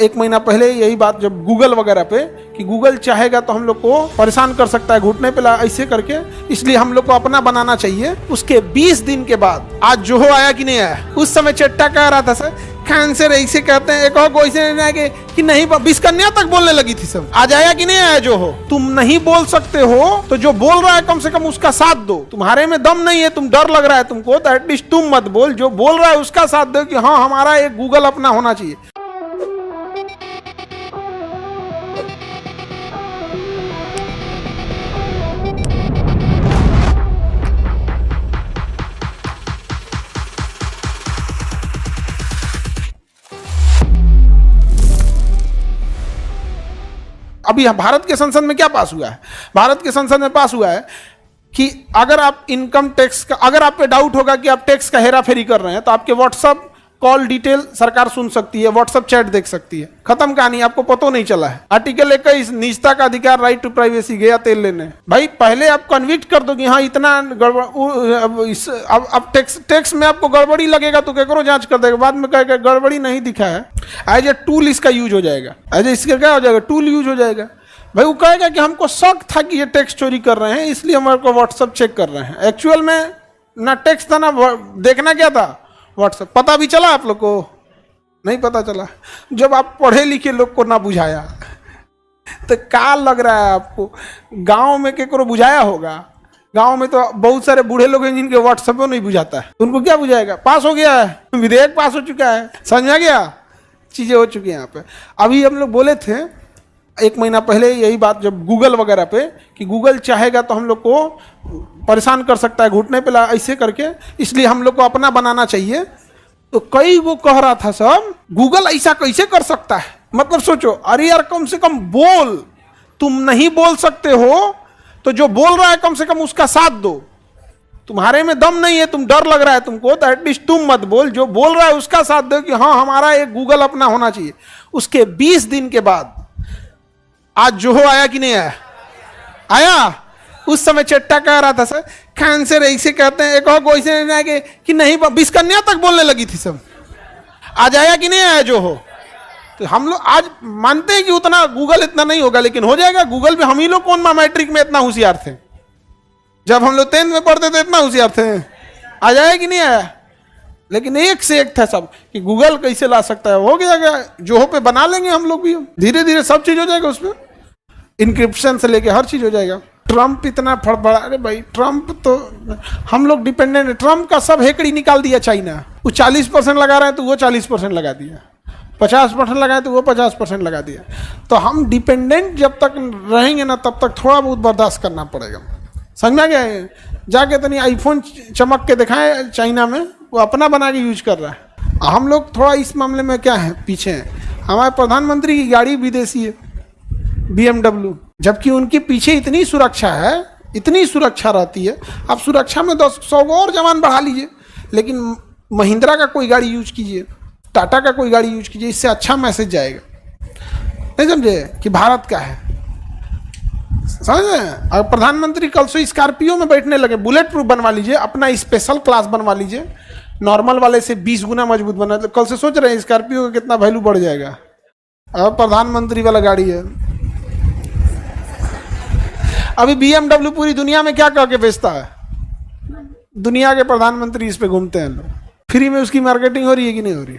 एक महीना पहले यही बात जब गूगल वगैरह पे कि गूगल चाहेगा तो हम लोग को परेशान कर सकता है घुटने पे ऐसे करके, इसलिए हम लोग को अपना बनाना चाहिए। उसके 20 दिन के बाद आज जोहो आया कि नहीं आया? उस समय चट्टा कह रहा था सर खान से ऐसे कहते हैं, एक और कोई से कि नहीं, बिस्कन्या तक बोलने लगी थी सब। आज आया कि नहीं आया जोहो? तुम नहीं बोल सकते हो तो जो बोल रहा है कम से कम उसका साथ दो। तुम्हारे में दम नहीं है, तुम डर लग रहा है तुमको, तो एटलीस्ट तुम मत बोल, जो बोल रहा है उसका साथ दो कि हाँ हमारा एक गूगल अपना होना चाहिए। अभी भारत के संसद में क्या पास हुआ है? भारत के संसद में पास हुआ है कि अगर आप इनकम टैक्स का, अगर आप पे डाउट होगा कि आप टैक्स का हेरा फेरी कर रहे हैं तो आपके व्हाट्सएप कॉल डिटेल सरकार सुन सकती है, व्हाट्सएप चैट देख सकती है। खत्म कहानी, आपको पता नहीं चला है। आर्टिकल 21 निजता का अधिकार, राइट टू प्राइवेसी, गया तेल लेने। भाई पहले आप कन्विक्ट कर दो कि हाँ इतना गड़बड़, अब टैक्स में आपको गड़बड़ी लगेगा तो क्या करो जांच कर देगा, बाद में कहेगा गड़बड़ी नहीं दिखा है। एज ए टूल इसका यूज हो जाएगा, एज ए इसका क्या हो जाएगा, टूल यूज हो जाएगा। भाई वो कहेगा कि हमको शक था कि ये टैक्स चोरी कर रहे हैं इसलिए हमारे को व्हाट्सएप चेक कर रहे हैं। एक्चुअल में ना टैक्स था ना देखना क्या था, व्हाट्सएप। पता भी चला आप लोग को? नहीं पता चला। जब आप पढ़े लिखे लोग को ना बुझाया तो क्या लग रहा है आपको? गांव में केकरो बुझाया होगा? गांव में तो बहुत सारे बूढ़े लोग हैं जिनके व्हाट्सएप नहीं बुझाता है, उनको क्या बुझाएगा? पास हो गया है, विधेयक पास हो चुका है, समझा गया, चीजें हो चुकी हैं यहाँ पे। अभी हम लोग बोले थे एक महीना पहले यही बात जब गूगल वगैरह पे कि गूगल चाहेगा तो हम लोग को परेशान कर सकता है घुटने पे ऐसे करके, इसलिए हम लोग को अपना बनाना चाहिए। तो कई वो कह रहा था सब गूगल ऐसा कैसे कर सकता है, मतलब सोचो, अरे यार कम से कम बोल, तुम नहीं बोल सकते हो तो जो बोल रहा है कम से कम उसका साथ दो। तुम्हारे में दम नहीं है, तुम डर लग रहा है तुमको, तो एटलीस्ट तुम मत बोल, जो बोल रहा है उसका साथ दो कि हाँ हमारा एक गूगल अपना होना चाहिए। उसके 20 दिन के बाद आज जोहो आया कि नहीं आया? आया। उस समय चट्टा कह रहा था सर खान से ऐसे कहते हैं, एक और कोई से कि नहीं, बिस्कन्या तक बोलने लगी थी सब। आज आया कि नहीं आया जोहो? तो हम लोग आज मानते हैं कि उतना गूगल इतना नहीं होगा, लेकिन हो जाएगा। गूगल पे हम ही लोग कौन मैट्रिक में इतना होशियार थे? जब हम लोग 10th में पढ़ते थे इतना होशियार थे। आज आया कि नहीं आया? लेकिन एक से एक था सब कि गूगल कैसे ला सकता है। हो गया, जोहो पे बना लेंगे हम लोग भी, धीरे धीरे सब चीज हो जाएगा उसमें, इंक्रिप्शन से लेके हर चीज हो जाएगा। ट्रम्प इतना फड़फड़ा, अरे भाई ट्रम्प तो हम लोग डिपेंडेंट है। ट्रम्प का सब हेकड़ी निकाल दिया चाइना। वो 40% लगा रहा है तो वो 40% लगा दिया, 50% लगाए तो वो 50% लगा दिया। तो हम डिपेंडेंट जब तक रहेंगे ना तब तक थोड़ा बहुत बर्दाश्त करना पड़ेगा। समझ में आ गया? जाके तनी आईफोन चमक के दिखाए चाइना में, वो अपना बना के यूज कर रहा है। हम लोग थोड़ा इस मामले में क्या है, पीछे हैं। हमारे प्रधानमंत्री की गाड़ी विदेशी है, BMW, जबकि उनके पीछे इतनी सुरक्षा है, इतनी सुरक्षा रहती है। आप सुरक्षा में 100 और जवान बढ़ा लीजिए, लेकिन महिंद्रा का कोई गाड़ी यूज कीजिए, टाटा का कोई गाड़ी यूज कीजिए, इससे अच्छा मैसेज जाएगा। नहीं समझे कि भारत का है, समझे? और प्रधानमंत्री कल से स्कॉर्पियो में बैठने लगे। बुलेट प्रूफ बनवा लीजिए, अपना स्पेशल क्लास बनवा लीजिए, नॉर्मल वाले से 20 गुना मजबूत बना। कल से सोच रहे हैं स्कॉर्पियो का कितना वैल्यू बढ़ जाएगा। अब प्रधानमंत्री वाला गाड़ी है। अभी BMW पूरी दुनिया में क्या कह के बेचता है? दुनिया के प्रधानमंत्री इस पे घूमते हैं लोग। फ्री में उसकी मार्केटिंग हो रही है कि नहीं हो रही है?